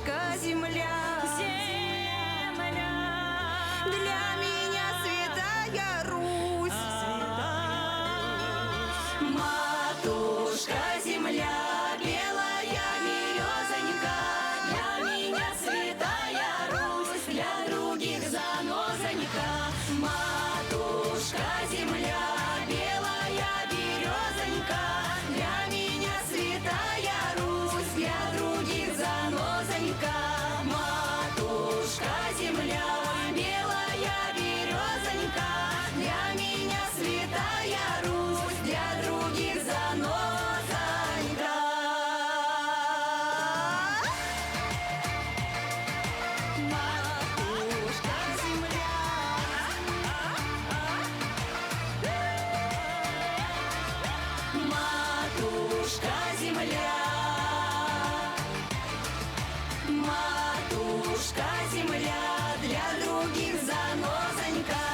матушка земля. Для меня святая Русь. Матушка земля, белая березонька. Для меня святая Русь, для других занозонька. Матушка земля, белая березонька. Для меня святая Русь, для других занозонька. Матушка земля, белая березонька. Для меня святая Русь, для других занозонька. Матушка земля. Матушка земля. Матушка земля, для других занозонька.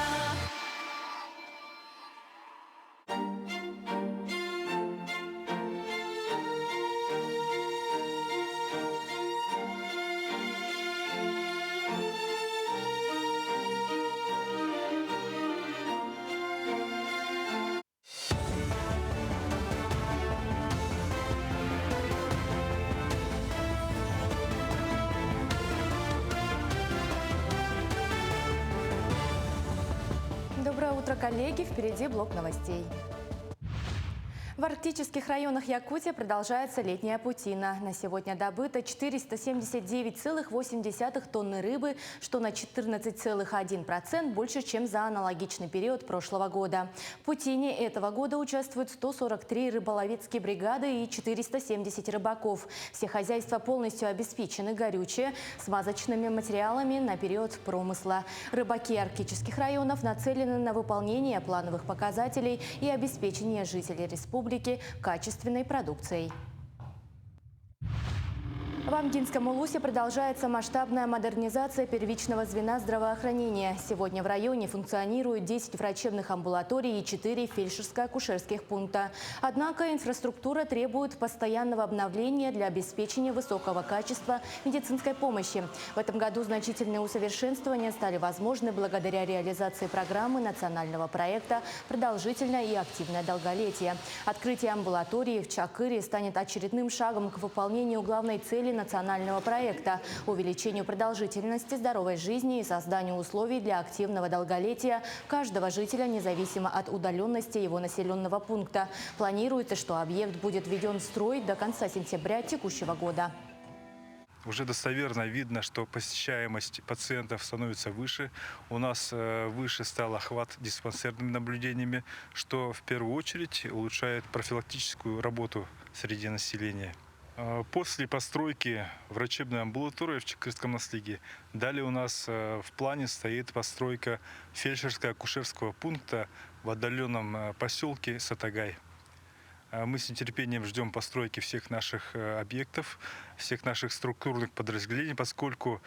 Доброе утро, коллеги! Впереди блок новостей. В арктических районах Якутии продолжается летняя паутина. На сегодня добыто 479,8 тонны рыбы, что на 14,1% больше, чем за аналогичный период прошлого года. В паутине этого года участвуют 143 рыболовецкие бригады и 470 рыбаков. Все хозяйства полностью обеспечены горючее, смазочными материалами на период промысла. Рыбаки арктических районов нацелены на выполнение плановых показателей и обеспечение жителей республики качественной продукцией. В Амгинском улусе продолжается масштабная модернизация первичного звена здравоохранения. Сегодня в районе функционируют 10 врачебных амбулаторий и 4 фельдшерско-акушерских пункта. Однако инфраструктура требует постоянного обновления для обеспечения высокого качества медицинской помощи. В этом году значительные усовершенствования стали возможны благодаря реализации программы национального проекта «Продолжительное и активное долголетие». Открытие амбулатории в Чакыре станет очередным шагом к выполнению главной цели национального проекта – увеличению продолжительности здоровой жизни и созданию условий для активного долголетия каждого жителя, независимо от удаленности его населенного пункта. Планируется, что объект будет введен в строй до конца сентября текущего года. Уже достоверно видно, что посещаемость пациентов становится выше. У нас выше стал охват диспансерными наблюдениями, что в первую очередь улучшает профилактическую работу среди населения. После постройки врачебной амбулатории в Чакырском наследии далее у нас в плане стоит постройка фельдшерско-акушерского пункта в отдаленном поселке Сатагай. Мы с нетерпением ждем постройки всех наших объектов, всех наших структурных подразделений, поскольку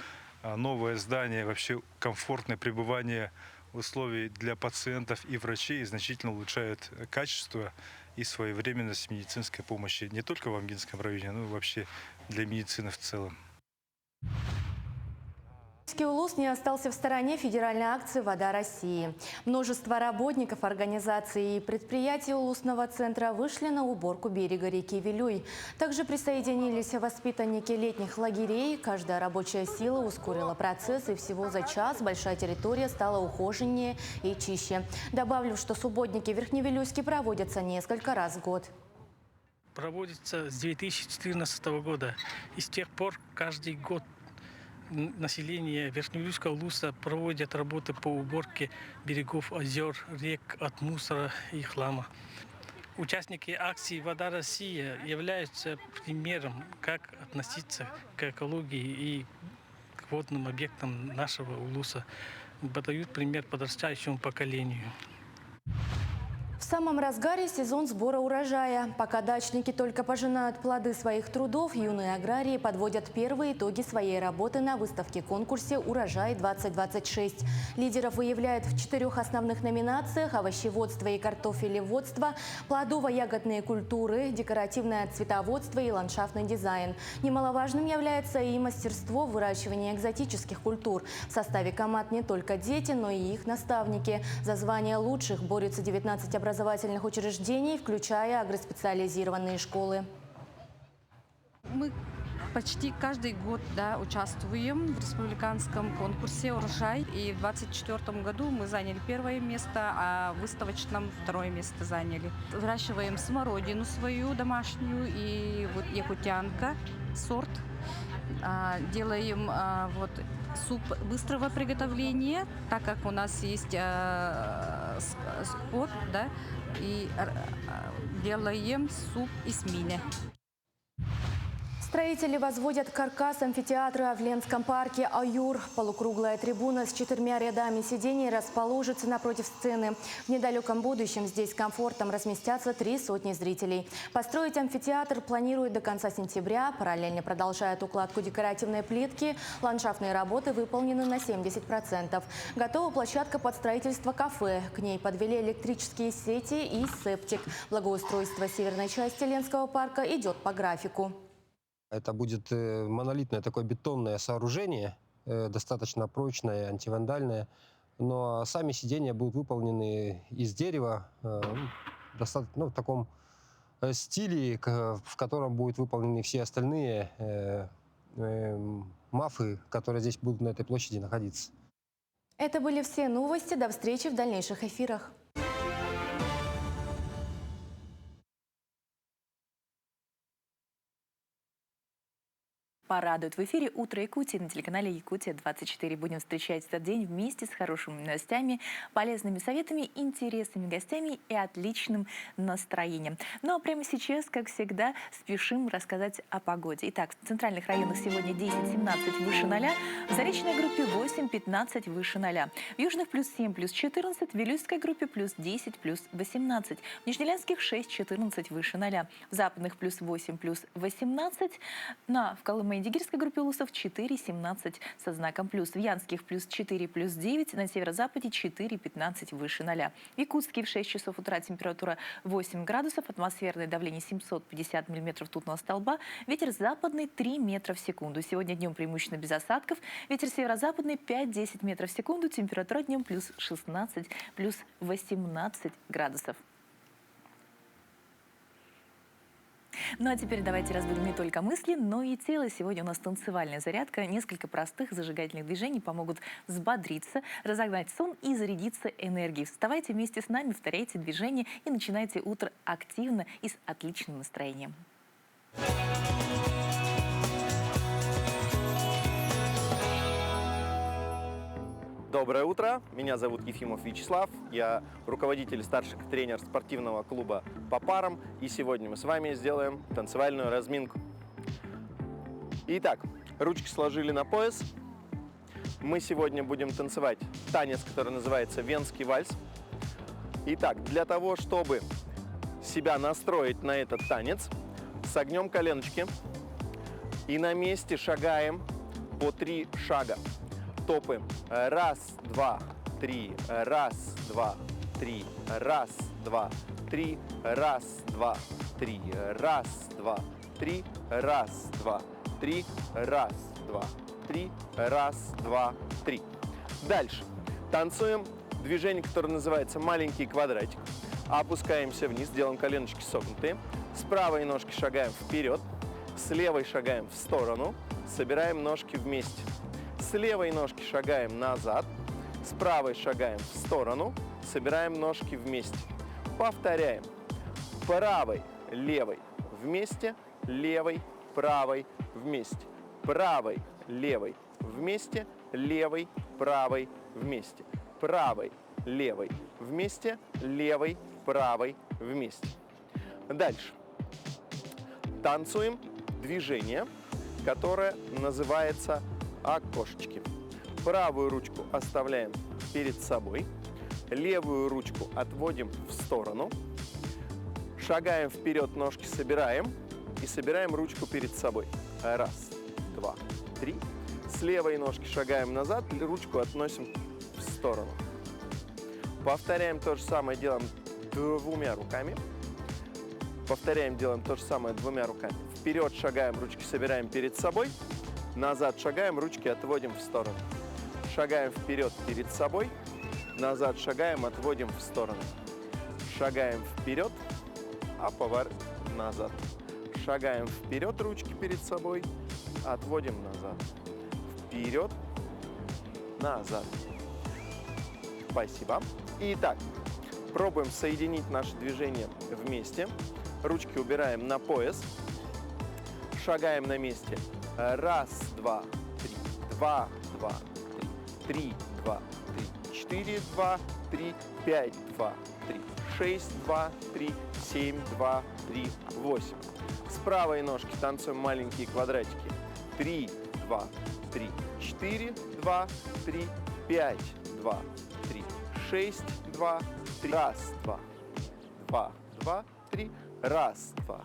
новое здание, вообще комфортное пребывание условий для пациентов и врачей значительно улучшает качество и своевременность медицинской помощи не только в Амгинском районе, но и вообще для медицины в целом. Улус не остался в стороне федеральной акции «Вода России». Множество работников организаций и предприятий Улусного центра вышли на уборку берега реки Вилюй. Также присоединились воспитанники летних лагерей. Каждая рабочая сила ускорила процесс, и всего за час большая территория стала ухоженнее и чище. Добавлю, что субботники Верхневилюйске проводятся несколько раз в год. Проводится с 2014 года. И с тех пор каждый год население Верхневилюйского улуса проводят работы по уборке берегов озер, рек от мусора и хлама. Участники акции «Вода России» являются примером, как относиться к экологии и к водным объектам нашего улуса. Подают пример подрастающему поколению. В самом разгаре сезон сбора урожая. Пока дачники только пожинают плоды своих трудов, юные аграрии подводят первые итоги своей работы на выставке-конкурсе «Урожай-2026». Лидеров выявляют в 4 основных номинациях: овощеводство и картофелеводство, плодово-ягодные культуры, декоративное цветоводство и ландшафтный дизайн. Немаловажным является и мастерство выращивания экзотических культур. В составе команд не только дети, но и их наставники. За звание лучших борются 19 образовательных учреждений, включая агроспециализированные школы. Мы почти каждый год участвуем в республиканском конкурсе «Урожай». И в 2024 году мы заняли 1 место, а в выставочном 2 место заняли. Выращиваем смородину свою домашнюю и вот якутянка, сорт. Делаем суп быстрого приготовления, так как у нас есть скот, и делаем суп из мини. Строители возводят каркас амфитеатра в Ленском парке «Аюр». Полукруглая трибуна с 4 рядами сидений расположится напротив сцены. В недалеком будущем здесь с комфортом разместятся 300 зрителей. Построить амфитеатр планируют до конца сентября. Параллельно продолжают укладку декоративной плитки. Ландшафтные работы выполнены на 70%. Готова площадка под строительство кафе. К ней подвели электрические сети и септик. Благоустройство северной части Ленского парка идет по графику. Это будет монолитное такое бетонное сооружение, достаточно прочное, антивандальное. Но сами сиденья будут выполнены из дерева, достаточно, в таком стиле, в котором будут выполнены все остальные мафы, которые здесь будут на этой площади находиться. Это были все новости. До встречи в дальнейших эфирах. Порадует в эфире «Утро Якутии» на телеканале «Якутия-24». Будем встречать этот день вместе с хорошими новостями, полезными советами, интересными гостями и отличным настроением. Ну а прямо сейчас, как всегда, спешим рассказать о погоде. Итак, в центральных районах сегодня 10-17 выше 0, в Заречной группе 8-15 выше 0, в южных +7, +14, в Вилюйской группе +10, +18, в Нижнелянских 6-14 выше 0, в западных +8, +18, в Колыме Дигирской группе улусов 4-17 со знаком плюс. В Янских +4, +9, на северо-западе 4-15 выше 0. В Якутске в 6 часов утра температура 8 градусов, атмосферное давление 750 мм ртутного столба, ветер западный 3 метра в секунду. Сегодня днем преимущественно без осадков, ветер северо-западный 5-10 метров в секунду, температура днем +16, +18 градусов. Ну а теперь давайте разбудим не только мысли, но и тело. Сегодня у нас танцевальная зарядка. Несколько простых зажигательных движений помогут взбодриться, разогнать сон и зарядиться энергией. Вставайте вместе с нами, повторяйте движения и начинайте утро активно и с отличным настроением. Доброе утро, меня зовут Ефимов Вячеслав, я руководитель и старший тренер спортивного клуба по парам, и сегодня мы с вами сделаем танцевальную разминку. Итак, ручки сложили на пояс, мы сегодня будем танцевать танец, который называется «Венский вальс». Итак, для того, чтобы себя настроить на этот танец, согнем коленочки и на месте шагаем по 3 шага. Топаем. 1, 2, 3. 1, 2, 3. 1, 2, 3. 1, 2, 3. 1, 2, 3. 1, 2, 3. 1, 2, 3. 1, 2, 3. Дальше. Танцуем движение, которое называется маленький квадратик. Опускаемся вниз, делаем коленочки согнутые. С правой ножки шагаем вперед. С левой шагаем в сторону. Собираем ножки вместе. С левой ножки шагаем назад, с правой шагаем в сторону, собираем ножки вместе. Повторяем. Правой, левой вместе, левой, правой вместе. Правой, левой вместе, левой, правой вместе. Правой, левой вместе, левой, правой вместе. Дальше. Танцуем движение, которое называется окошечки. Правую ручку оставляем перед собой, Левую ручку отводим в сторону. Шагаем вперед, ножки собираем. И собираем ручку перед собой. Раз, два, три. С левой ножки шагаем назад, ручку относим в сторону. Повторяем то же самое, делаем двумя руками. Повторяем, делаем то же самое двумя руками. Вперед шагаем, ручки собираем перед собой. Назад шагаем, ручки отводим в сторону. Шагаем вперед перед собой. Назад шагаем, отводим в сторону. Шагаем вперед, а поворот назад. Шагаем вперед, ручки перед собой, отводим назад. Вперед, назад. Спасибо. Итак, пробуем соединить наши движения вместе. Ручки убираем на пояс. Шагаем на месте. Раз, два, три. Два, два, три. Три, два, три. Четыре, два, три. Пять, два, три. Шесть, два, три. Семь, два, три. Восемь. С правой ножки танцуем маленькие квадратики. 3, 2, 3, 4, 2, 3, 5, 2, 3, 6, 2, 3. Раз, два, 2, 2, 3. Раз, два,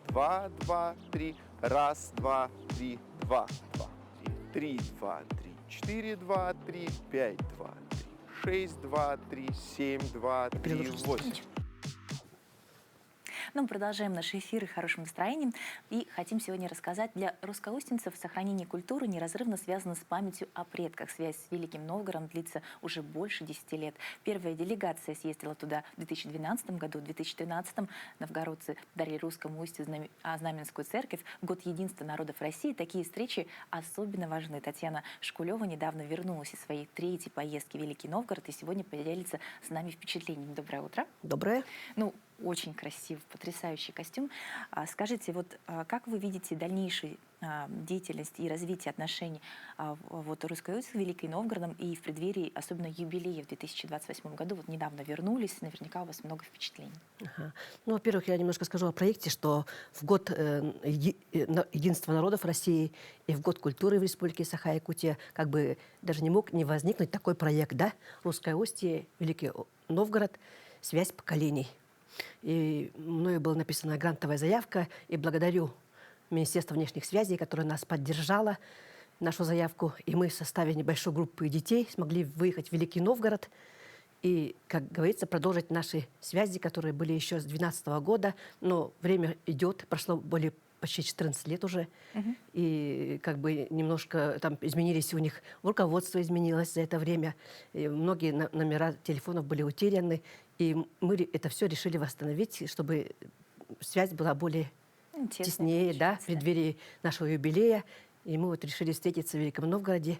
2, 2, 3. Раз, два, 3, 2, 2, 3, 2, 3, 4, 2, 3, 5, 2, 3, 6, 2, 3, 7, 2, 3, 8. Но мы продолжаем наш эфир хорошим настроением и хотим сегодня рассказать, для русскоустинцев сохранение культуры неразрывно связано с памятью о предках. Связь с Великим Новгородом длится уже больше 10 лет. Первая делегация съездила туда в 2012 году, в 2013 новгородцы дарили русскому устью Знаменскую церковь. В год единства народов России такие встречи особенно важны. Татьяна Шкулева недавно вернулась из своей третьей поездки в Великий Новгород и сегодня поделится с нами впечатлениями. Доброе утро. Доброе. Ну, очень красив, потрясающий костюм. Скажите, вот как вы видите дальнейшую деятельность и развитие отношений вот Русской Руси с Великим Новгородом и в преддверии особенно юбилея в 2028 году? Вот недавно вернулись, наверняка у вас много впечатлений. Ага. Ну, во-первых, я немножко скажу о проекте, что в год единства народов России и в год культуры в Республике Саха-Якутия как бы даже не мог не возникнуть такой проект, да? Русское устье, Великий Новгород, связь поколений. И мною была написана грантовая заявка, и благодарю Министерство внешних связей, которое нас поддержало, нашу заявку. И мы в составе небольшой группы детей смогли выехать в Великий Новгород и, как говорится, продолжить наши связи, которые были еще с 2012 года. Но время идет, прошло почти 14 лет уже. И как бы немножко там изменились у них, руководство изменилось за это время. И многие номера телефонов были утеряны. И мы это все решили восстановить, чтобы связь была более теснее, да, в преддверии нашего юбилея. И мы вот решили встретиться в Великом Новгороде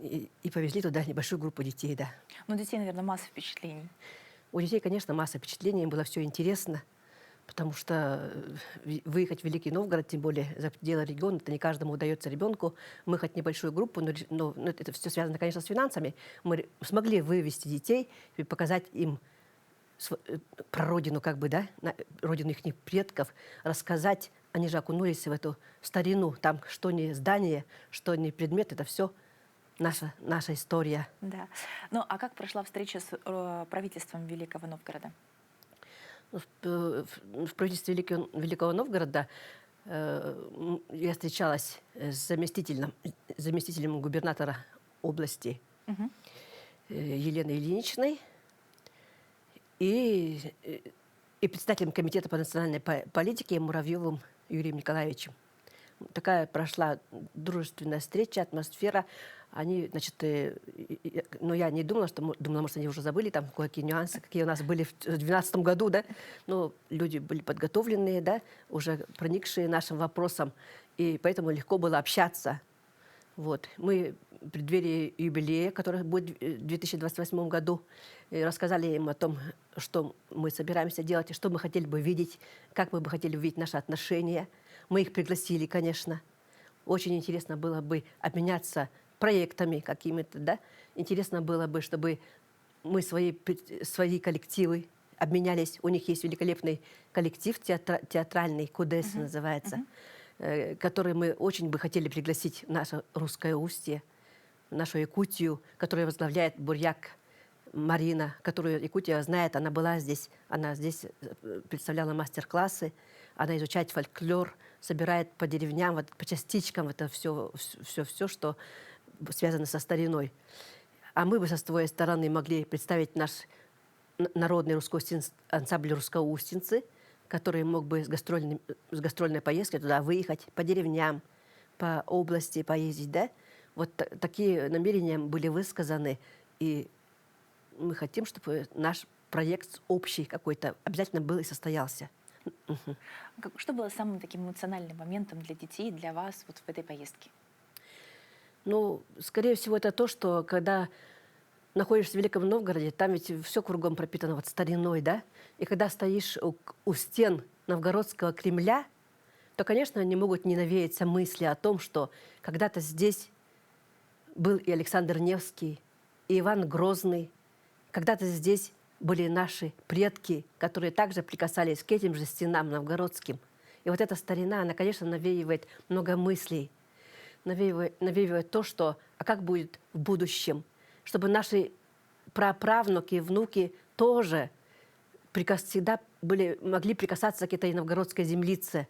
и повезли туда небольшую группу детей, да. Ну, детей, наверное, масса впечатлений. У детей, конечно, масса впечатлений, им было все интересно, потому что выехать в Великий Новгород, тем более за пределы региона, это не каждому удается ребенку. Мы хоть небольшую группу, но это все связано, конечно, с финансами. Мы смогли вывести детей и показать им про родину, как бы, да, родину их предков, рассказать. Они же окунулись в эту старину. Там что ни здание, что ни предмет, это все наша история. Да. Ну, а как прошла встреча с правительством Великого Новгорода? В правительстве Великого Новгорода я встречалась с заместителем губернатора области Еленой Ильиничной и председателем комитета по национальной политике Муравьевым Юрием Николаевичем. Такая прошла дружественная встреча, атмосфера. Они, значит, ну, я не думала, может, они уже забыли там кое-какие нюансы, какие у нас были в 2012 году, да. Но люди были подготовленные, да, уже проникшие нашим вопросам, и поэтому легко было общаться. Вот. Мы в преддверии юбилея, который будет в 2028 году, рассказали им о том, что мы собираемся делать, и что мы хотели бы видеть, как мы бы хотели увидеть наши отношения. Мы их пригласили, конечно. Очень интересно было бы обменяться проектами какими-то, да. Интересно было бы, чтобы мы свои коллективы обменялись. У них есть великолепный коллектив театральный, КУДЕС называется, который мы очень бы хотели пригласить в наше Русское Устье, в нашу Якутию, которую возглавляет буряк Марина, которую Якутия знает, она была здесь, она здесь представляла мастер-классы, она изучает фольклор, собирает по деревням, вот, по частичкам это все, что связано со стариной. А мы бы со своей стороны могли представить наш народный ансамбль «Русскоустинцы», который мог бы с гастрольной поездкой туда выехать, по деревням, по области поездить, да? Вот такие намерения были высказаны, и мы хотим, чтобы наш проект общий какой-то обязательно был и состоялся. Что было самым таким эмоциональным моментом для детей, для вас вот в этой поездке? Ну, скорее всего, это то, что когда находишься в Великом Новгороде, там ведь все кругом пропитано вот стариной, да? И когда стоишь у стен Новгородского Кремля, то, конечно, не могут не навеяться мысли о том, что когда-то здесь был и Александр Невский, и Иван Грозный. Когда-то здесь были наши предки, которые также прикасались к этим же стенам новгородским. И вот эта старина, она, конечно, навеивает много мыслей. Навеивает то, что а как будет в будущем, чтобы наши праправнуки и внуки тоже всегда могли прикасаться к этой новгородской землице,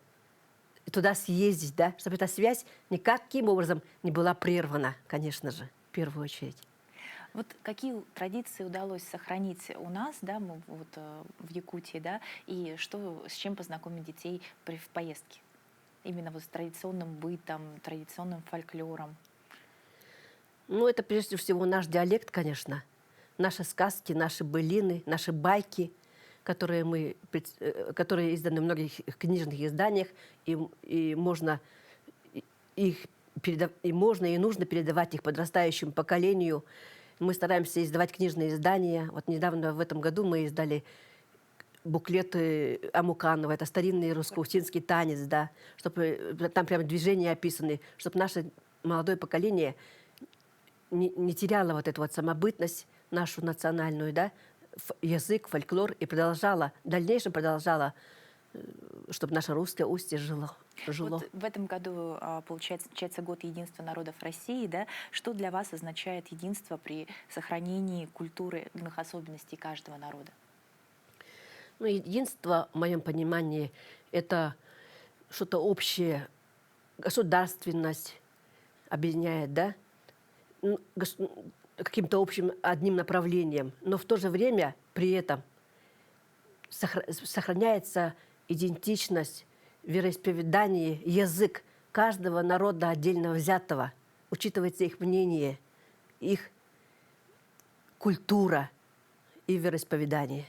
и туда съездить, да, чтобы эта связь никаким образом не была прервана, конечно же, в первую очередь. Вот какие традиции удалось сохранить у нас, да, вот в Якутии, да, и с чем познакомить детей в поездке? Именно вот с традиционным бытом, традиционным фольклором. Ну, это прежде всего наш диалект, конечно. Наши сказки, наши былины, наши байки, которые изданы в многих книжных изданиях, и можно и нужно передавать их подрастающему поколению. Мы стараемся издавать книжные издания. Вот недавно в этом году мы издали буклеты Амуканова. Это старинный русско-устинский танец, да, чтобы там прямо движения описаны, чтобы наше молодое поколение не теряло вот эту вот самобытность нашу национальную, да, язык, фольклор, и в дальнейшем продолжала, чтобы наше русское устье жило. Вот в этом году, получается год единства народов России, да? Что для вас означает единство при сохранении культурных особенностей каждого народа? Ну, единство, в моем понимании, это что-то общее, государственность объединяет, да? Каким-то общим одним направлением, но в то же время при этом сохраняется идентичность, вероисповедание, язык каждого народа отдельно взятого, учитывается их мнение, их культура и вероисповедание.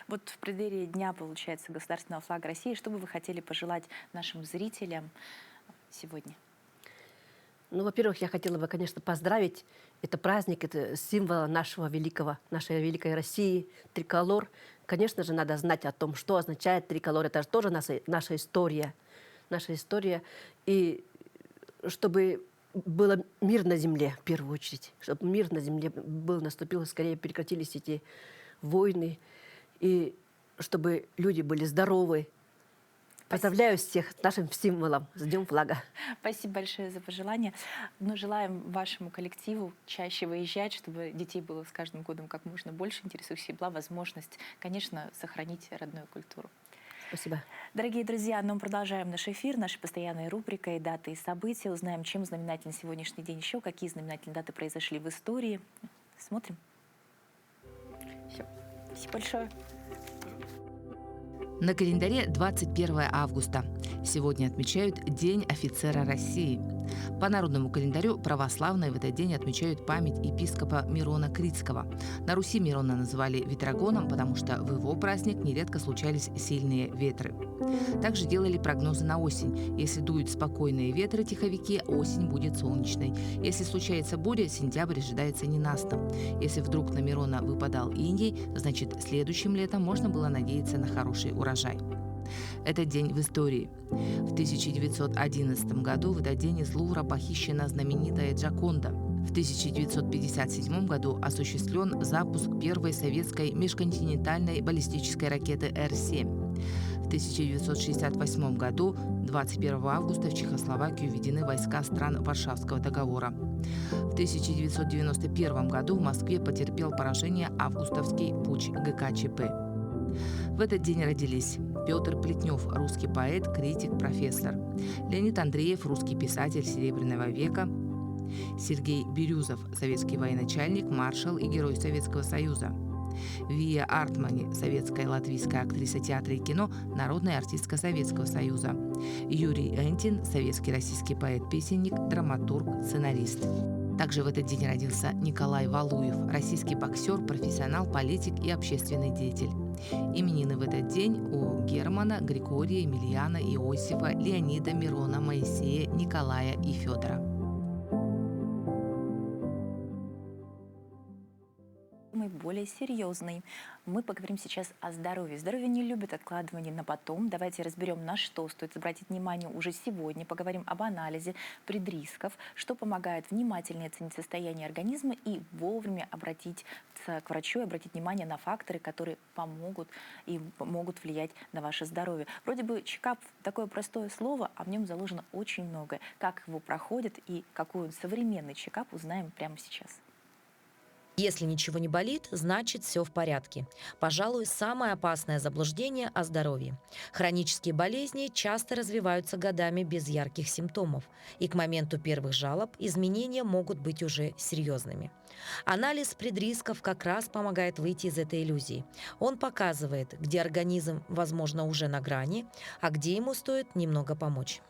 Вот в преддверии Дня, получается, государственного флага России, что бы вы хотели пожелать нашим зрителям сегодня? Ну, во-первых, я хотела бы, конечно, поздравить. Это праздник, это символ нашей великой России, триколор. Конечно же, надо знать о том, что означает триколор. Это же тоже наша история. Наша история. И чтобы был мир на земле, в первую очередь. Чтобы мир на земле наступил, скорее прекратились эти войны. И чтобы люди были здоровы. Поздравляю всех с нашим символом, с Днем флага. Спасибо большое за пожелания. Ну, желаем вашему коллективу чаще выезжать, чтобы детей было с каждым годом как можно больше интересующих, была возможность, конечно, сохранить родную культуру. Спасибо. Дорогие друзья, мы продолжаем наш эфир, нашей постоянной рубрикой «Даты и события». Узнаем, чем знаменателен сегодняшний день еще, какие знаменательные даты произошли в истории. Смотрим. Все. Спасибо большое. На календаре 21 августа. Сегодня отмечают День офицера России. По народному календарю православные в этот день отмечают память епископа Мирона Критского. На Руси Мирона называли ветрогоном, потому что в его праздник нередко случались сильные ветры. Также делали прогнозы на осень. Если дуют спокойные ветры-тиховики, осень будет солнечной. Если случается буря, сентябрь ожидается ненастным. Если вдруг на Мирона выпадал иней, значит, следующим летом можно было надеяться на хороший урожай. Это день в истории. В 1911 году в этот день из Лувра похищена знаменитая Джаконда. В 1957 году осуществлен запуск первой советской межконтинентальной баллистической ракеты Р-7. В 1968 году, 21 августа, в Чехословакию введены войска стран Варшавского договора. В 1991 году в Москве потерпел поражение августовский путч ГКЧП. В этот день родились Петр Плетнев, русский поэт, критик, профессор; Леонид Андреев, русский писатель Серебряного века; Сергей Бирюзов, советский военачальник, маршал и герой Советского Союза; Вия Артмани, советская и латвийская актриса театра и кино, народная артистка Советского Союза; Юрий Энтин, советский российский поэт-песенник, драматург, сценарист. Также в этот день родился Николай Валуев, российский боксер, профессионал, политик и общественный деятель. Именины в этот день у Германа, Григория, Емельяна, Иосифа, Леонида, Мирона, Моисея, Николая и Федора. Более серьезный. Мы поговорим сейчас о здоровье. Здоровье не любит откладывание на потом. Давайте разберем, на что стоит обратить внимание уже сегодня. Поговорим об анализе предрисков, что помогает внимательнее оценить состояние организма и вовремя обратиться к врачу и обратить внимание на факторы, которые помогут и могут влиять на ваше здоровье. Вроде бы чекап — такое простое слово, а в нем заложено очень многое. Как его проходит и какой он современный чекап, узнаем прямо сейчас. Если ничего не болит, значит все в порядке. Пожалуй, самое опасное заблуждение о здоровье. Хронические болезни часто развиваются годами без ярких симптомов, и к моменту первых жалоб изменения могут быть уже серьезными. Анализ предрисков как раз помогает выйти из этой иллюзии. Он показывает, где организм, возможно, уже на грани, а где ему стоит немного помочь.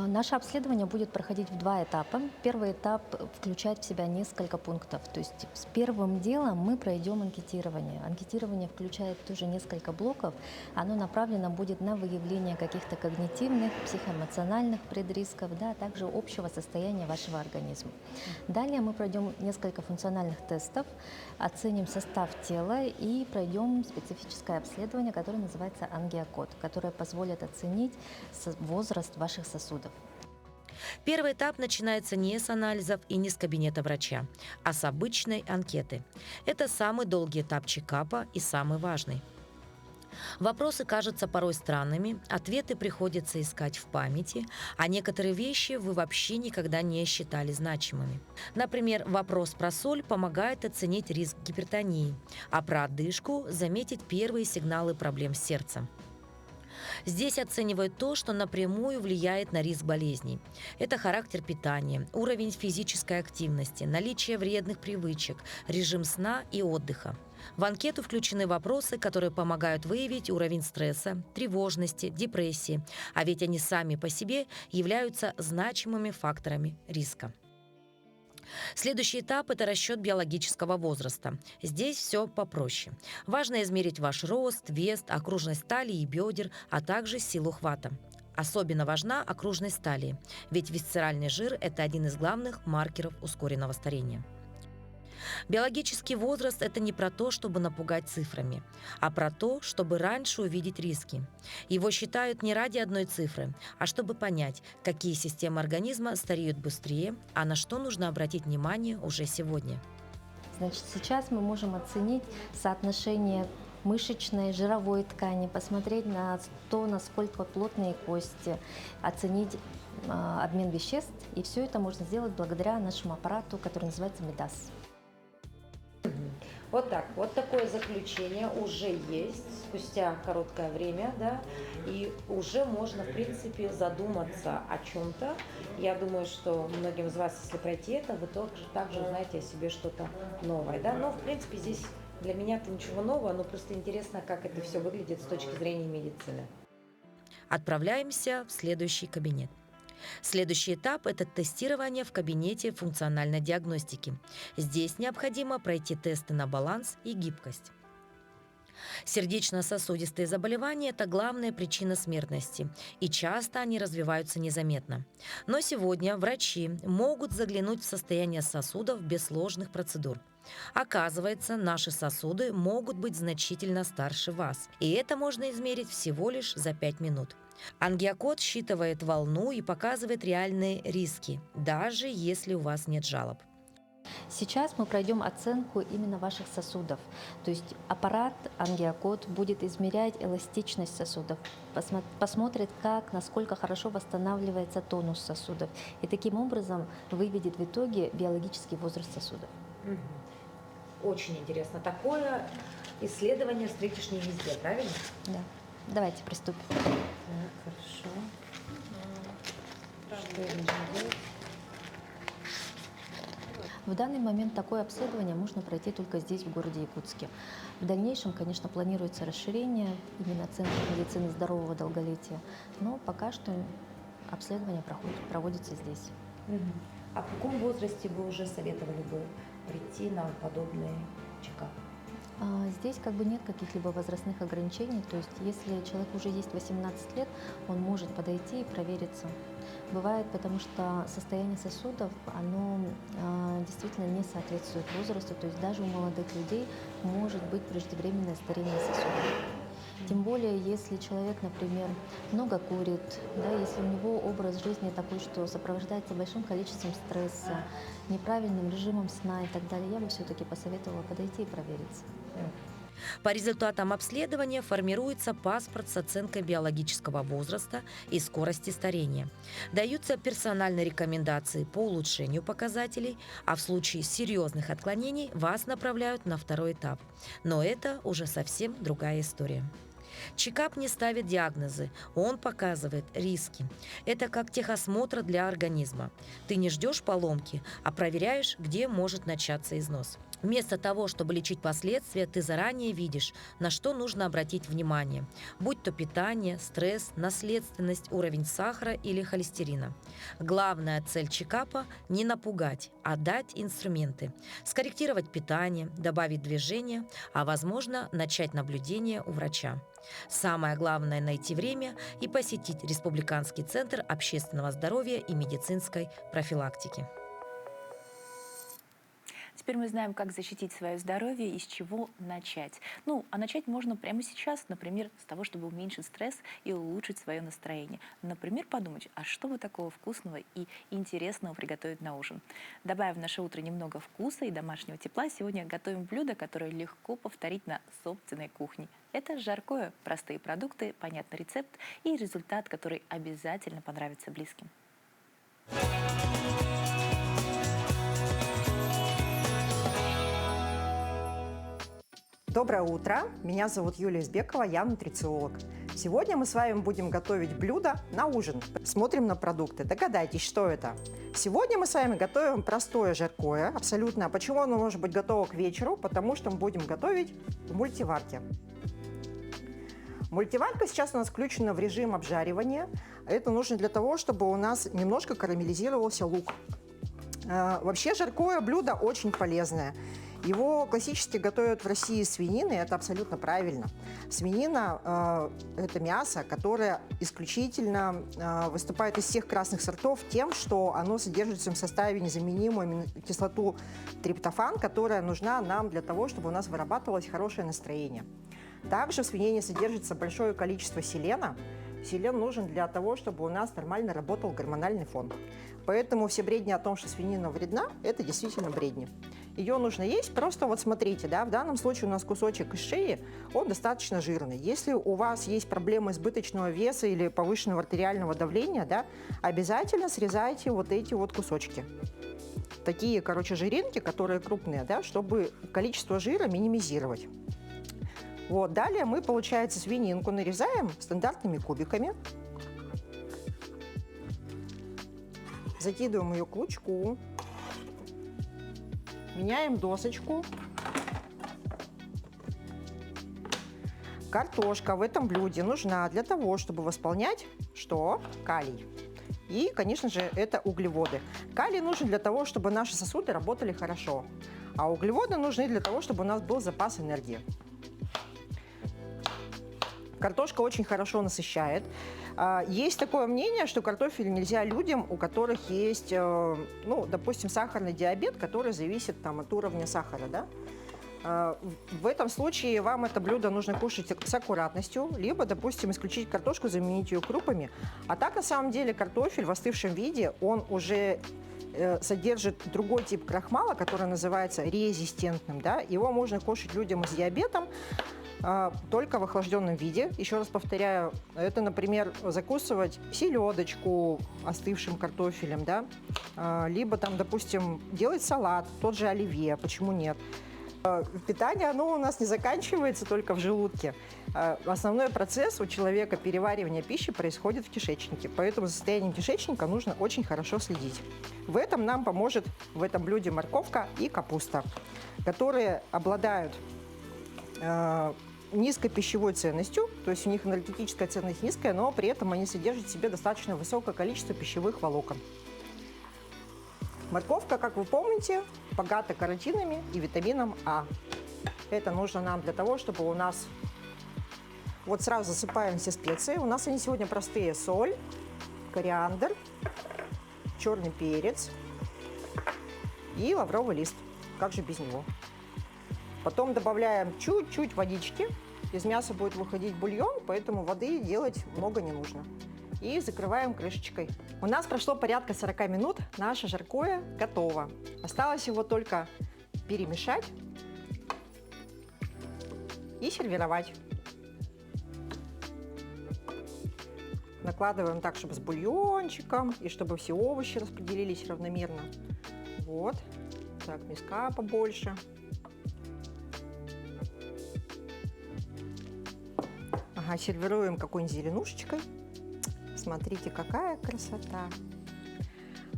Наше обследование будет проходить в 2 этапа. Первый этап включает в себя несколько пунктов. То есть с первым делом мы пройдем анкетирование. Анкетирование включает тоже несколько блоков. Оно направлено будет на выявление каких-то когнитивных, психоэмоциональных предрисков, да, а также общего состояния вашего организма. Далее мы пройдем несколько функциональных тестов, оценим состав тела и пройдем специфическое обследование, которое называется ангиокод, которое позволит оценить возраст ваших сосудов. Первый этап начинается не с анализов и не с кабинета врача, а с обычной анкеты. Это самый долгий этап чекапа и самый важный. Вопросы кажутся порой странными, ответы приходится искать в памяти, а некоторые вещи вы вообще никогда не считали значимыми. Например, вопрос про соль помогает оценить риск гипертонии, а про одышку – заметить первые сигналы проблем с сердцем. Здесь оценивают то, что напрямую влияет на риск болезней. Это характер питания, уровень физической активности, наличие вредных привычек, режим сна и отдыха. В анкету включены вопросы, которые помогают выявить уровень стресса, тревожности, депрессии, а ведь они сами по себе являются значимыми факторами риска. Следующий этап – это расчет биологического возраста. Здесь все попроще. Важно измерить ваш рост, вес, окружность талии и бедер, а также силу хвата. Особенно важна окружность талии, ведь висцеральный жир – это один из главных маркеров ускоренного старения. Биологический возраст – это не про то, чтобы напугать цифрами, а про то, чтобы раньше увидеть риски. Его считают не ради одной цифры, а чтобы понять, какие системы организма стареют быстрее, а на что нужно обратить внимание уже сегодня. Значит, сейчас мы можем оценить соотношение мышечной, жировой ткани, посмотреть на то, насколько плотные кости, оценить обмен веществ. И все это можно сделать благодаря нашему аппарату, который называется МИДАС. Вот так. Вот такое заключение уже есть спустя короткое время, да, и уже можно, в принципе, задуматься о чем-то. Я думаю, что многим из вас, если пройти это, вы также узнаете о себе что-то новое, да. Но, в принципе, здесь для меня-то ничего нового, но просто интересно, как это все выглядит с точки зрения медицины. Отправляемся в следующий кабинет. Следующий этап – это тестирование в кабинете функциональной диагностики. Здесь необходимо пройти тесты на баланс и гибкость. Сердечно-сосудистые заболевания – это главная причина смертности, и часто они развиваются незаметно. Но сегодня врачи могут заглянуть в состояние сосудов без сложных процедур. Оказывается, наши сосуды могут быть значительно старше вас, и это можно измерить всего лишь за 5 минут. Ангиокод считывает волну и показывает реальные риски, даже если у вас нет жалоб. Сейчас мы пройдем оценку именно ваших сосудов. То есть аппарат ангиокод будет измерять эластичность сосудов, посмотрит, насколько хорошо восстанавливается тонус сосудов. И таким образом выведет в итоге биологический возраст сосудов. Очень интересно. Такое исследование встретишь не везде, правильно? Да. Давайте приступим. Так, хорошо. Что я должна делать? В данный момент такое обследование можно пройти только здесь, в городе Якутске. В дальнейшем, конечно, планируется расширение именно Центра медицины здорового долголетия, но пока что обследование проводится здесь. А в каком возрасте вы уже советовали бы прийти на подобный чекап? Здесь нет каких-либо возрастных ограничений, то есть если человеку уже есть 18 лет, он может подойти и провериться. Бывает, потому что состояние сосудов, оно действительно не соответствует возрасту, то есть даже у молодых людей может быть преждевременное старение сосудов. Тем более, если человек, например, много курит, если у него образ жизни такой, что сопровождается большим количеством стресса, неправильным режимом сна и так далее, я бы все-таки посоветовала подойти и провериться. По результатам обследования формируется паспорт с оценкой биологического возраста и скорости старения. Даются персональные рекомендации по улучшению показателей, а в случае серьезных отклонений вас направляют на второй этап. Но это уже совсем другая история. Чекап не ставит диагнозы, он показывает риски. Это как техосмотр для организма. Ты не ждешь поломки, а проверяешь, где может начаться износ. Вместо того, чтобы лечить последствия, ты заранее видишь, на что нужно обратить внимание, будь то питание, стресс, наследственность, уровень сахара или холестерина. Главная цель чекапа – не напугать, а дать инструменты, скорректировать питание, добавить движение, а, возможно, начать наблюдение у врача. Самое главное – найти время и посетить Республиканский центр общественного здоровья и медицинской профилактики. Теперь мы знаем, как защитить свое здоровье и с чего начать. А начать можно прямо сейчас, например, с того, чтобы уменьшить стресс и улучшить свое настроение. Например, подумать, а что бы такого вкусного и интересного приготовить на ужин. Добавив в наше утро немного вкуса и домашнего тепла, сегодня готовим блюдо, которое легко повторить на собственной кухне. Это жаркое, простые продукты, понятный рецепт и результат, который обязательно понравится близким. Доброе утро, меня зовут Юлия Избекова, я нутрициолог. Сегодня мы с вами будем готовить блюдо на ужин. Смотрим на продукты, догадайтесь, что это. Сегодня мы с вами готовим простое жаркое, абсолютно. Почему оно может быть готово к вечеру? Потому что мы будем готовить в мультиварке. Мультиварка сейчас у нас включена в режим обжаривания. Это нужно для того, чтобы у нас немножко карамелизировался лук. Вообще жаркое блюдо очень полезное. Его классически готовят в России из свинины, это абсолютно правильно. Свинина – это мясо, которое исключительно выступает из всех красных сортов тем, что оно содержит в своем составе незаменимую кислоту триптофан, которая нужна нам для того, чтобы у нас вырабатывалось хорошее настроение. Также в свинине содержится большое количество селена. Селен нужен для того, чтобы у нас нормально работал гормональный фон. Поэтому все бредни о том, что свинина вредна, это действительно бредни. Ее нужно есть, просто вот смотрите, в данном случае у нас кусочек из шеи, он достаточно жирный. Если у вас есть проблемы избыточного веса или повышенного артериального давления, обязательно срезайте вот эти вот кусочки. Такие, жиринки, которые крупные, чтобы количество жира минимизировать. Вот, далее мы, получается, свининку нарезаем стандартными кубиками. Закидываем ее к лучку. Меняем досочку. Картошка в этом блюде нужна для того, чтобы восполнять что? Калий. И, конечно же, это углеводы. Калий нужен для того, чтобы наши сосуды работали хорошо. А углеводы нужны для того, чтобы у нас был запас энергии. Картошка очень хорошо насыщает. Есть такое мнение, что картофель нельзя людям, у которых есть, допустим, сахарный диабет, который зависит от уровня сахара. В этом случае вам это блюдо нужно кушать с аккуратностью, либо, допустим, исключить картошку, заменить ее крупами. А так, на самом деле, картофель в остывшем виде, он уже содержит другой тип крахмала, который называется резистентным. Да? Его можно кушать людям с диабетом только в охлажденном виде. Еще раз повторяю, это, например, закусывать селедочку остывшим картофелем, да? Либо там, допустим, делать салат, тот же оливье, почему нет? Питание, оно у нас не заканчивается только в желудке. Основной процесс у человека переваривания пищи происходит в кишечнике, поэтому за состоянием кишечника нужно очень хорошо следить. В этом нам поможет в этом блюде морковка и капуста, которые обладают низкой пищевой ценностью, то есть у них энергетическая ценность низкая, но при этом они содержат в себе достаточно высокое количество пищевых волокон. Морковка, как вы помните, богата каротинами и витамином А. Это нужно нам для того, чтобы у нас... Вот сразу засыпаем все специи. У нас они сегодня простые: соль, кориандр, черный перец и лавровый лист. Как же без него? Потом добавляем чуть-чуть водички. Из мяса будет выходить бульон, поэтому воды делать много не нужно. И закрываем крышечкой. У нас прошло порядка 40 минут. Наше жаркое готово. Осталось его только перемешать и сервировать. Накладываем так, чтобы с бульончиком и чтобы все овощи распределились равномерно. Вот. Так, миска побольше. Ага, сервируем какой-нибудь зеленушечкой. Смотрите, какая красота.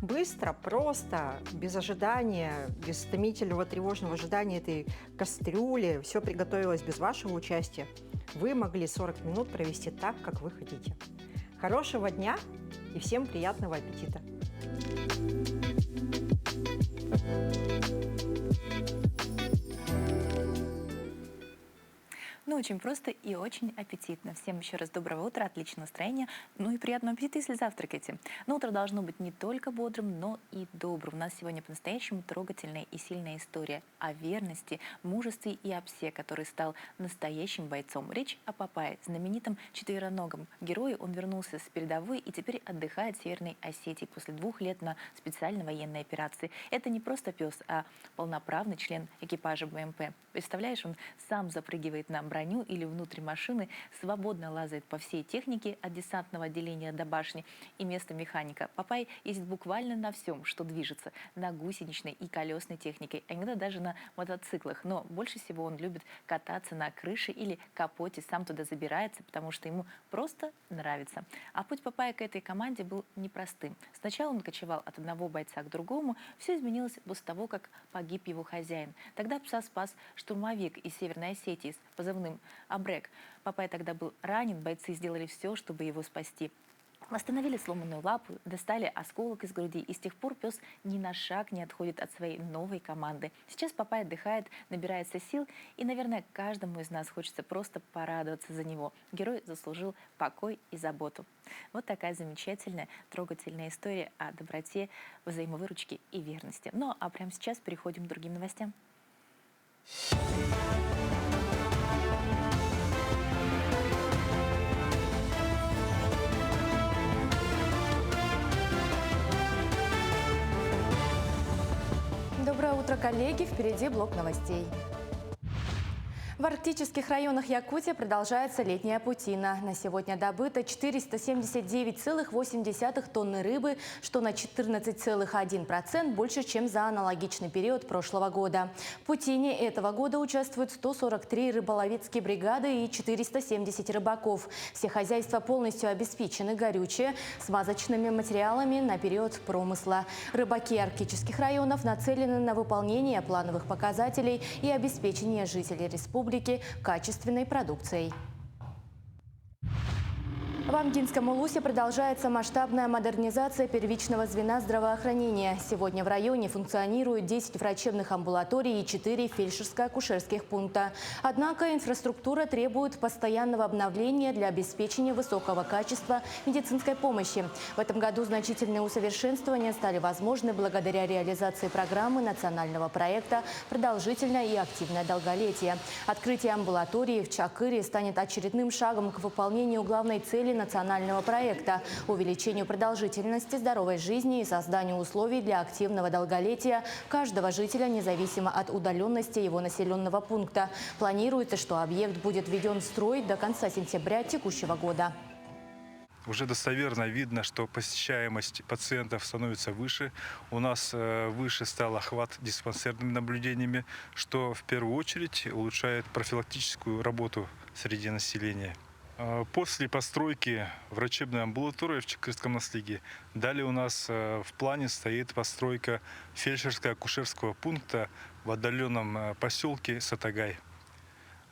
Быстро, просто, без ожидания, без томительного тревожного ожидания этой кастрюли. Все приготовилось без вашего участия. Вы могли 40 минут провести так, как вы хотите. Хорошего дня и всем приятного аппетита! Ну, очень просто и очень аппетитно. Всем еще раз доброго утра, отличного настроения, ну и приятного аппетита, если завтракаете. Но утро должно быть не только бодрым, но и добрым. У нас сегодня по-настоящему трогательная и сильная история о верности, мужестве и о псе, который стал настоящим бойцом. Речь о Папайе, знаменитом четвероногом герое. Он вернулся с передовой и теперь отдыхает в Северной Осетии после 2 лет на специальной военной операции. Это не просто пес, а полноправный член экипажа БМП. Представляешь, он сам запрыгивает на броню или внутрь машины, свободно лазает по всей технике от десантного отделения до башни и места механика. Папай ездит буквально на всем, что движется, на гусеничной и колесной технике, а иногда даже на мотоциклах. Но больше всего он любит кататься на крыше или капоте, сам туда забирается, потому что ему просто нравится. А путь Папая к этой команде был непростым. Сначала он кочевал от одного бойца к другому, все изменилось после того, как погиб его хозяин. Тогда пса спас штурмовик из Северной Осетии с позывным «Абрек». Папай тогда был ранен, бойцы сделали все, чтобы его спасти. Восстановили сломанную лапу, достали осколок из груди, и с тех пор пес ни на шаг не отходит от своей новой команды. Сейчас Папай отдыхает, набирается сил, и, наверное, каждому из нас хочется просто порадоваться за него. Герой заслужил покой и заботу. Вот такая замечательная, трогательная история о доброте, взаимовыручке и верности. Ну а прямо сейчас переходим к другим новостям. Доброе утро, коллеги! Впереди блок новостей. В арктических районах Якутии продолжается летняя паутина. На сегодня добыто 479,8 тонны рыбы, что на 14,1% больше, чем за аналогичный период прошлого года. В паутине этого года участвуют 143 рыболовецкие бригады и 470 рыбаков. Все хозяйства полностью обеспечены горючее, смазочными материалами на период промысла. Рыбаки арктических районов нацелены на выполнение плановых показателей и обеспечение жителей республики качественной продукцией. В Амгинском улусе продолжается масштабная модернизация первичного звена здравоохранения. Сегодня в районе функционируют 10 врачебных амбулаторий и 4 фельдшерско-акушерских пункта. Однако инфраструктура требует постоянного обновления для обеспечения высокого качества медицинской помощи. В этом году значительные усовершенствования стали возможны благодаря реализации программы национального проекта «Продолжительное и активное долголетие». Открытие амбулатории в Чакыре станет очередным шагом к выполнению главной цели национального проекта, увеличению продолжительности здоровой жизни и созданию условий для активного долголетия каждого жителя, независимо от удаленности его населенного пункта. Планируется, что объект будет введен в строй до конца сентября текущего года. Уже достоверно видно, что посещаемость пациентов становится выше. У нас выше стал охват диспансерными наблюдениями, что в первую очередь улучшает профилактическую работу среди населения. После постройки врачебной амбулатории в Чакырском Наслиге далее у нас в плане стоит постройка фельдшерско-акушерского пункта в отдаленном поселке Сатагай.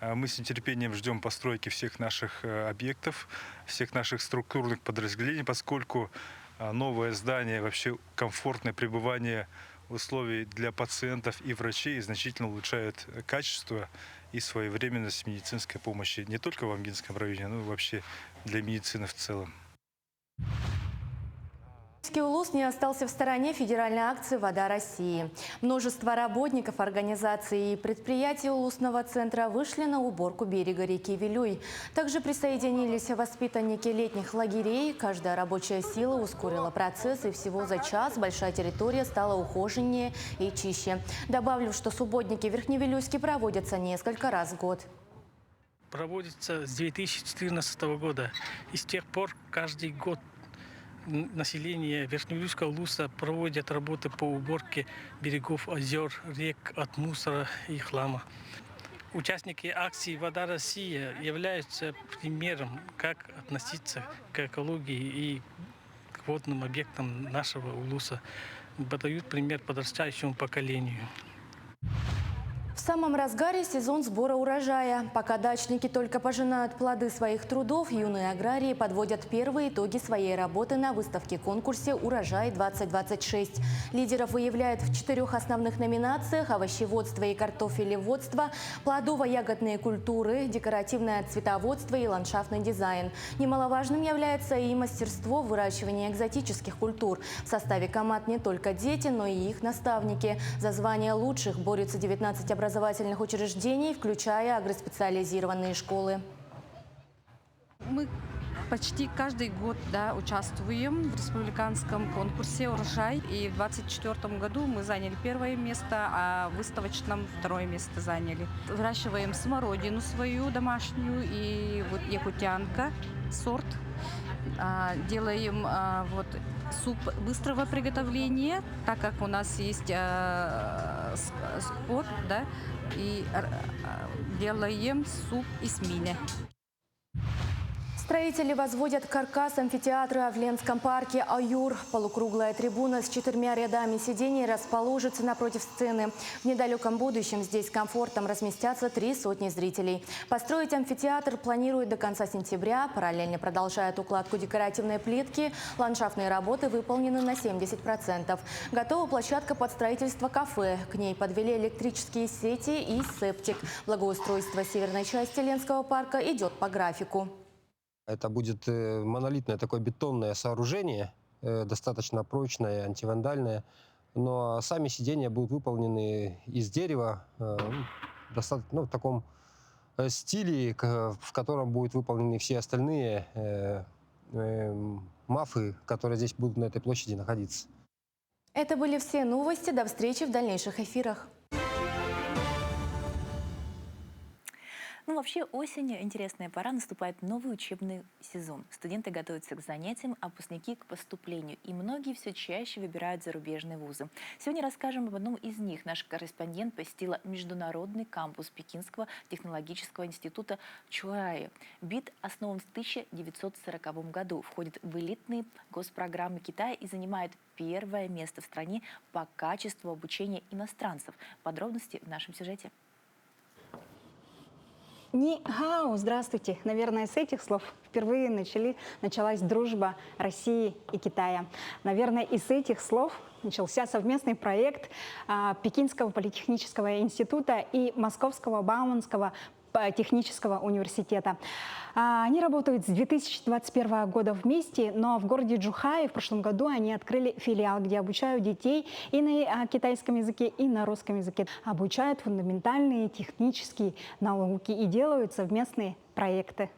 Мы с нетерпением ждем постройки всех наших объектов, всех наших структурных подразделений, поскольку новое здание, вообще комфортное пребывание условий для пациентов и врачей значительно улучшает качество и своевременность медицинской помощи не только в Амгинском районе, но и вообще для медицины в целом. Улус не остался в стороне федеральной акции «Вода России». Множество работников организаций и предприятий Улусного центра вышли на уборку берега реки Вилюй. Также присоединились воспитанники летних лагерей. Каждая рабочая сила ускорила процесс, и всего за час большая территория стала ухоженнее и чище. Добавлю, что субботники Верхневилюйске проводятся несколько раз в год. Проводится с 2014 года. И с тех пор каждый год население Верхневилюйского улуса проводят работы по уборке берегов озер, рек от мусора и хлама. Участники акции «Вода России» являются примером, как относиться к экологии и к водным объектам нашего улуса. Подают пример подрастающему поколению. В самом разгаре сезон сбора урожая. Пока дачники только пожинают плоды своих трудов, юные аграрии подводят первые итоги своей работы на выставке-конкурсе «Урожай-2026». Лидеров выявляют в 4 основных номинациях: овощеводство и картофелеводство, плодово-ягодные культуры, декоративное цветоводство и ландшафтный дизайн. Немаловажным является и мастерство в выращивании экзотических культур. В составе команд не только дети, но и их наставники. За звание лучших борются 19 образовательных учреждений, включая агроспециализированные школы. Мы почти каждый год участвуем в республиканском конкурсе «Урожай». И в 2024 году мы заняли 1 место, а в выставочном 2 место заняли. Выращиваем смородину свою домашнюю и вот якутянка, сорт. Делаем суп быстрого приготовления, так как у нас есть скот, и делаем суп из мини. Строители возводят каркас амфитеатра в Ленском парке «Аюр». Полукруглая трибуна с 4 рядами сидений расположится напротив сцены. В недалеком будущем здесь с комфортом разместятся 300 зрителей. Построить амфитеатр планируют до конца сентября. Параллельно продолжают укладку декоративной плитки. Ландшафтные работы выполнены на 70%. Готова площадка под строительство кафе. К ней подвели электрические сети и септик. Благоустройство северной части Ленского парка идет по графику. Это будет монолитное такое бетонное сооружение, достаточно прочное, антивандальное. Но сами сиденья будут выполнены из дерева, достаточно, в таком стиле, в котором будут выполнены все остальные мафы, которые здесь будут на этой площади находиться. Это были все новости. До встречи в дальнейших эфирах. Вообще осень – интересная пора, наступает новый учебный сезон. Студенты готовятся к занятиям, а выпускники – к поступлению. И многие все чаще выбирают зарубежные вузы. Сегодня расскажем об одном из них. Наш корреспондент посетила международный кампус Пекинского технологического института Чуае. БИТ основан в 1940 году, входит в элитные госпрограммы Китая и занимает 1-е место в стране по качеству обучения иностранцев. Подробности в нашем сюжете. Ни-хао, здравствуйте. Наверное, с этих слов впервые началась дружба России и Китая. Наверное, и с этих слов начался совместный проект Пекинского политехнического института и Московского Бауманского технического университета. Они работают с 2021 года вместе, но в городе Чжухае в прошлом году они открыли филиал, где обучают детей и на китайском языке, и на русском языке. Обучают фундаментальные технические науки и делают совместные проекты.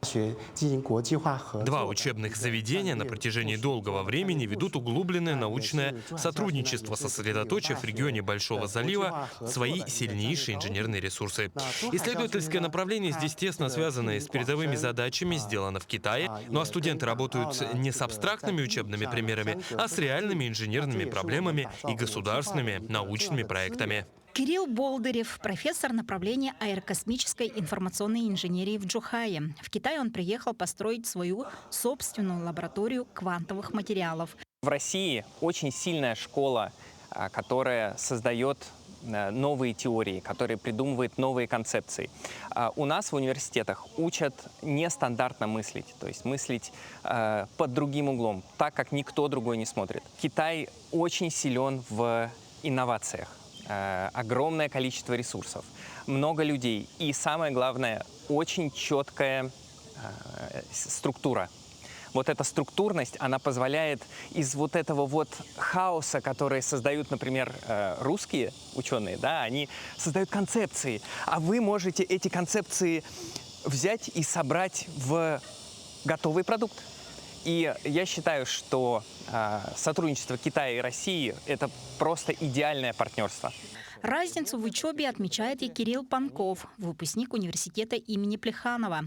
Два учебных заведения на протяжении долгого времени ведут углубленное научное сотрудничество, сосредоточив в регионе Большого залива свои сильнейшие инженерные ресурсы. Исследовательское направление здесь тесно связано с передовыми задачами, сделано в Китае, ну а студенты работают не с абстрактными учебными примерами, а с реальными инженерными проблемами и государственными научными проектами. Кирилл Болдырев, профессор направления аэрокосмической информационной инженерии в Джухае. В Китай он приехал построить свою собственную лабораторию квантовых материалов. В России очень сильная школа, которая создает новые теории, которая придумывает новые концепции. У нас в университетах учат нестандартно мыслить, то есть мыслить под другим углом, так как никто другой не смотрит. Китай очень силен в инновациях. Огромное количество ресурсов, много людей и, самое главное, очень четкая структура. Вот эта структурность, она позволяет из вот этого вот хаоса, который создают, например, русские ученые, да, они создают концепции, а вы можете эти концепции взять и собрать в готовый продукт. И я считаю, что сотрудничество Китая и России – это просто идеальное партнерство. Разницу в учебе отмечает и Кирилл Панков, выпускник университета имени Плеханова.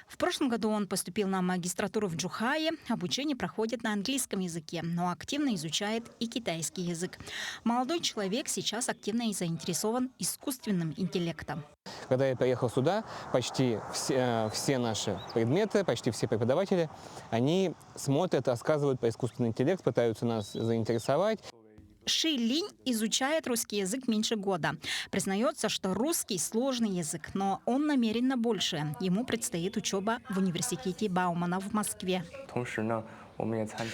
В прошлом году он поступил на магистратуру в Джухае. Обучение проходит на английском языке, но активно изучает и китайский язык. Молодой человек сейчас активно и заинтересован искусственным интеллектом. Когда я приехал сюда, почти все наши предметы, почти все преподаватели, они смотрят, рассказывают про искусственный интеллект, пытаются нас заинтересовать. Ши Линь изучает русский язык меньше года. Признается, что русский сложный язык, но он намерен на большее. Ему предстоит учеба в университете Баумана в Москве.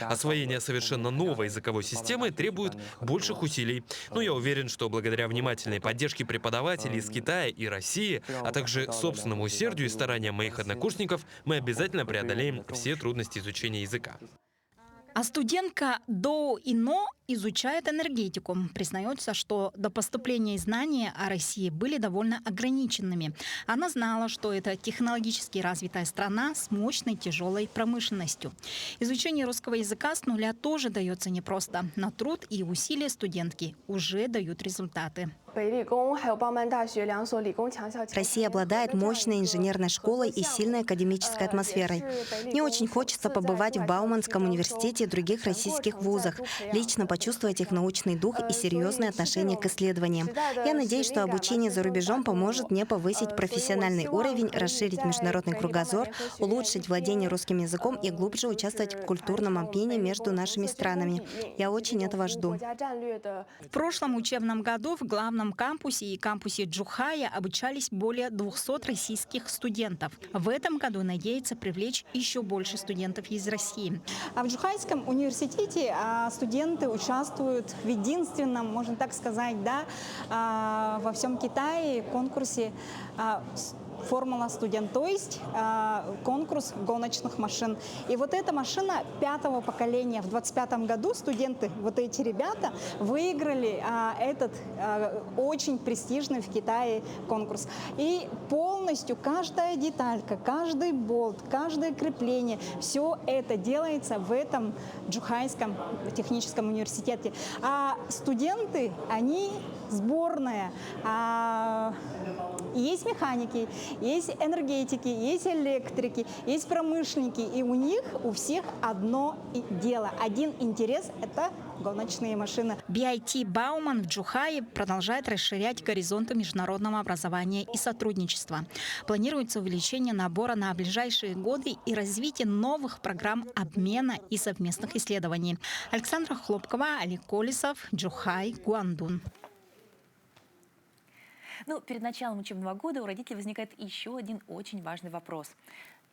Освоение совершенно новой языковой системы требует больших усилий. Но я уверен, что благодаря внимательной поддержке преподавателей из Китая и России, а также собственному усердию и стараниям моих однокурсников, мы обязательно преодолеем все трудности изучения языка. А студентка Доу Ино изучает энергетику. Признается, что до поступления знания о России были довольно ограниченными. Она знала, что это технологически развитая страна с мощной тяжелой промышленностью. Изучение русского языка с нуля тоже дается непросто, но труд и усилия студентки уже дают результаты. Россия обладает мощной инженерной школой и сильной академической атмосферой. Мне очень хочется побывать в Бауманском университете и других российских вузах, лично почувствовать их научный дух и серьезное отношение к исследованиям. Я надеюсь, что обучение за рубежом поможет мне повысить профессиональный уровень, расширить международный кругозор, улучшить владение русским языком и глубже участвовать в культурном обмене между нашими странами. Я очень этого жду. В прошлом учебном году в главном кампусе и кампусе Джухая обучались более 200 российских студентов. В этом году надеется привлечь еще больше студентов из России. А в Джухайском университете студенты участвуют в единственном, можно так сказать, да, во всем Китае конкурсе «Формула студент», то есть конкурс гоночных машин. И вот эта машина 5-го поколения. В 25-м году студенты, вот эти ребята, выиграли этот очень престижный в Китае конкурс. И полностью каждая деталька, каждый болт, каждое крепление, все это делается в этом Джухайском техническом университете. А студенты, они сборная. Есть механики, есть энергетики, есть электрики, есть промышленники. И у них, у всех одно дело, один интерес – это гоночные машины. BIT Бауман в Джухае продолжает расширять горизонты международного образования и сотрудничества. Планируется увеличение набора на ближайшие годы и развитие новых программ обмена и совместных исследований. Александра Хлопкова, Олег Колесов, Джухай, Гуандун. Ну, перед началом учебного года у родителей возникает еще один очень важный вопрос.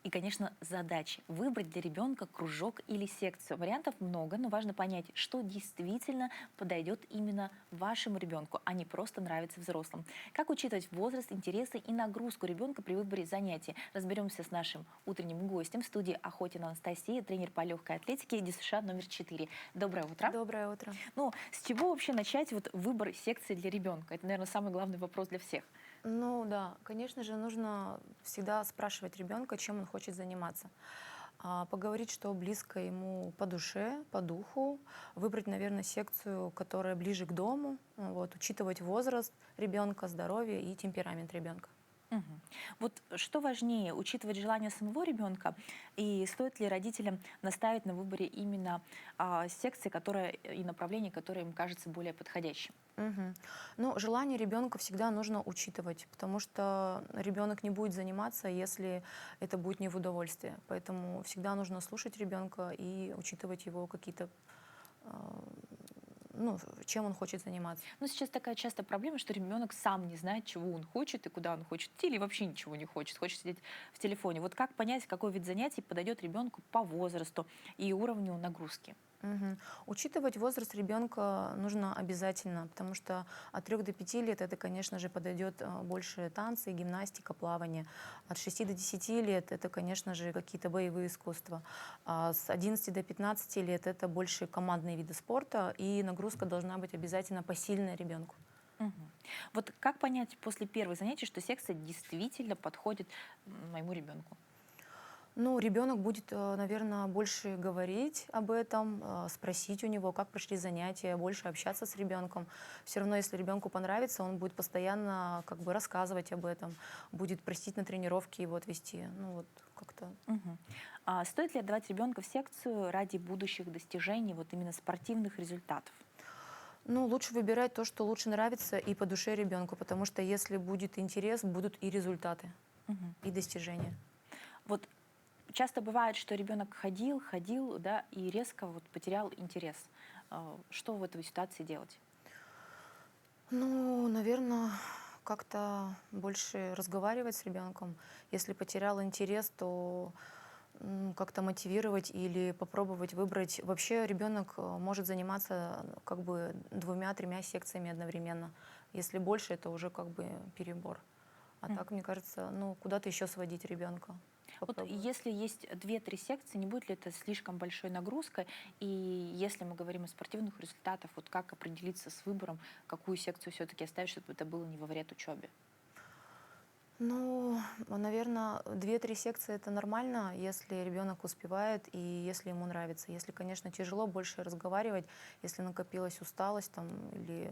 И, конечно, задача – выбрать для ребенка кружок или секцию. Вариантов много, но важно понять, что действительно подойдет именно вашему ребенку, а не просто нравится взрослым. Как учитывать возраст, интересы и нагрузку ребенка при выборе занятий? Разберемся с нашим утренним гостем в студии Охотина Анастасия, тренер по легкой атлетике ДЮСШ номер 4. Доброе утро. Доброе утро. Ну, с чего вообще начать выбор секции для ребенка? Это, наверное, самый главный вопрос для всех. Ну да, конечно же, нужно всегда спрашивать ребенка, чем он хочет заниматься. Поговорить, что близко ему по душе, по духу, выбрать, наверное, секцию, которая ближе к дому, вот, учитывать возраст ребенка, здоровье и темперамент ребенка. Мгм. Вот что важнее, учитывать желание самого ребенка, и стоит ли родителям наставить на выборе именно секции, и направления, которые им кажется более подходящим? Мгм. Ну, желание ребенка всегда нужно учитывать, потому что ребенок не будет заниматься, если это будет не в удовольствие. Поэтому всегда нужно слушать ребенка и учитывать его какие-то, ну, чем он хочет заниматься. Ну, сейчас такая частая проблема, что ребенок сам не знает, чего он хочет и куда он хочет идти, или вообще ничего не хочет, хочет сидеть в телефоне. Вот как понять, какой вид занятий подойдет ребенку по возрасту и уровню нагрузки? Мгм. Учитывать возраст ребенка нужно обязательно, потому что от 3 до 5 лет это, конечно же, подойдет больше танцы, гимнастика, плавание. От 6 до 10 лет это, конечно же, какие-то боевые искусства. А с 11 до 15 лет это больше командные виды спорта, и нагрузка должна быть обязательно посильная ребенку. Мгм. Вот как понять после первых занятий, что секция действительно подходит моему ребенку? Ну, ребенок будет, наверное, больше говорить об этом, спросить у него, как прошли занятия, больше общаться с ребенком. Все равно, если ребенку понравится, он будет постоянно как бы рассказывать об этом, будет просить на тренировки его отвести. Ну вот как-то. Мгм. Стоит ли отдавать ребенка в секцию ради будущих достижений, вот именно спортивных результатов? Ну, лучше выбирать то, что лучше нравится и по душе ребенку, потому что если будет интерес, будут и результаты, Мгм. и достижения. Вот часто бывает, что ребенок ходил, да, и резко вот потерял интерес. Что в этой ситуации делать? Ну, наверное, как-то больше разговаривать с ребенком. Если потерял интерес, то как-то мотивировать или попробовать выбрать. Вообще ребенок может заниматься как бы 2-3 секциями одновременно. Если больше, это уже как бы перебор. А так, мне кажется, ну куда-то еще сводить ребенка. Вот если есть 2-3 секции, не будет ли это слишком большой нагрузкой? И если мы говорим о спортивных результатах, вот как определиться с выбором, какую секцию все-таки оставить, чтобы это было не во вред учебе? Ну, наверное, 2-3 секции это нормально, если ребенок успевает и если ему нравится. Если, конечно, тяжело больше разговаривать, если накопилась усталость там, или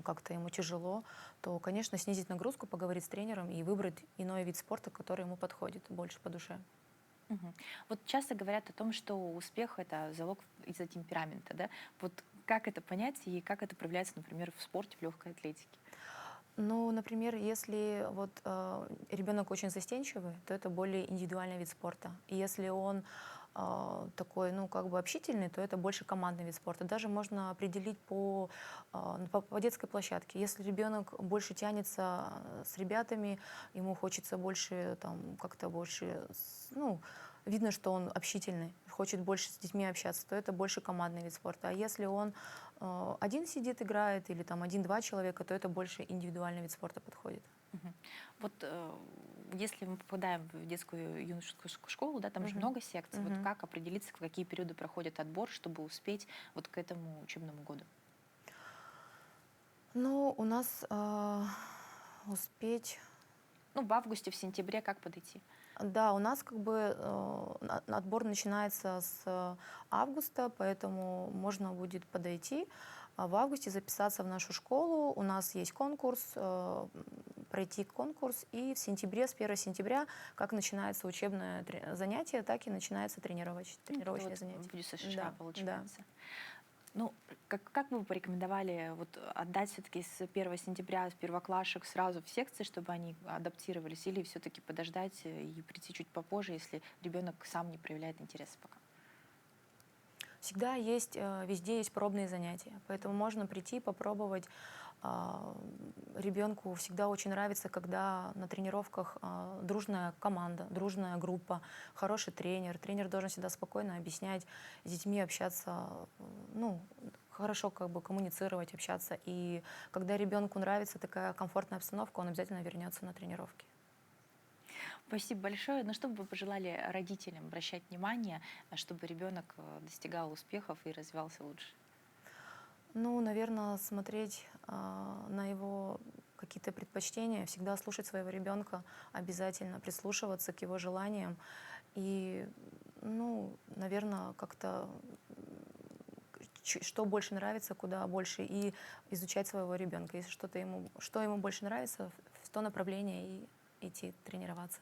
как-то ему тяжело, то, конечно, снизить нагрузку, поговорить с тренером и выбрать иной вид спорта, который ему подходит больше по душе. Мгм. Вот часто говорят о том, что успех — это залог из-за темперамента, да? Вот как это понять и как это проявляется, например, в спорте, в легкой атлетике? Ну, например, если вот ребенок очень застенчивый, то это более индивидуальный вид спорта. И если он такой, ну, как бы общительный, то это больше командный вид спорта. Даже можно определить по детской площадке. Если ребенок больше тянется с ребятами, ему хочется больше, там, как-то больше, ну, видно, что он общительный, хочет больше с детьми общаться, то это больше командный вид спорта. А если он один сидит, играет, или там 1-2 человека, то это больше индивидуальный вид спорта подходит. Мгм. Вот если мы попадаем в детскую юношескую школу, да, там же Мгм. много секций. Вот Мгм. как определиться, в какие периоды проходит отбор, чтобы успеть вот к этому учебному году? Ну, у нас успеть. Ну, в августе, в сентябре как подойти? Да, у нас как бы отбор начинается с августа, поэтому можно будет подойти в августе, записаться в нашу школу. У нас есть конкурс, пройти конкурс, и в сентябре, с 1 сентября, как начинается учебное занятие, так и начинается тренировочное Вот занятие. в США, Да, получается. Ну, как вы бы порекомендовали вот отдать все-таки с 1 сентября, с первоклашек сразу в секции, чтобы они адаптировались, или все-таки подождать и прийти чуть попозже, если ребенок сам не проявляет интереса пока? Всегда есть, везде есть пробные занятия, поэтому можно прийти, попробовать. Ребенку всегда очень нравится, когда на тренировках дружная команда, дружная группа, хороший тренер. Тренер должен всегда спокойно объяснять, с детьми общаться, ну, хорошо как бы коммуницировать, общаться. И когда ребенку нравится такая комфортная обстановка, он обязательно вернется на тренировки. Спасибо большое. На что бы вы пожелали родителям обращать внимание, чтобы ребенок достигал успехов и развивался лучше? Ну, наверное, смотреть на его какие-то предпочтения, всегда слушать своего ребенка, обязательно прислушиваться к его желаниям и, ну, наверное, как-то что больше нравится, куда больше, и изучать своего ребенка. Если что ему больше нравится, в то направление и идти тренироваться.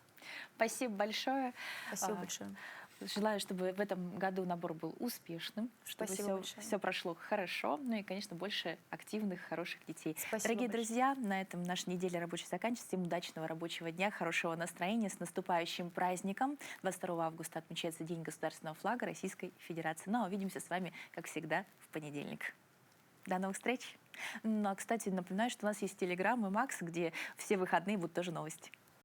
Спасибо большое. Спасибо большое. Желаю, чтобы в этом году набор был успешным, чтобы Спасибо большое. все прошло хорошо, ну и, конечно, больше активных, хороших детей. Спасибо Дорогие большое. друзья, на этом наша неделя рабочая заканчивается. Всем удачного рабочего дня, хорошего настроения, с наступающим праздником. 22 августа отмечается День государственного флага Российской Федерации. Ну а увидимся с вами, как всегда, в понедельник. До новых встреч. Ну, а, кстати, напоминаю, что у нас есть Телеграм и Макс, где все выходные будут тоже новости.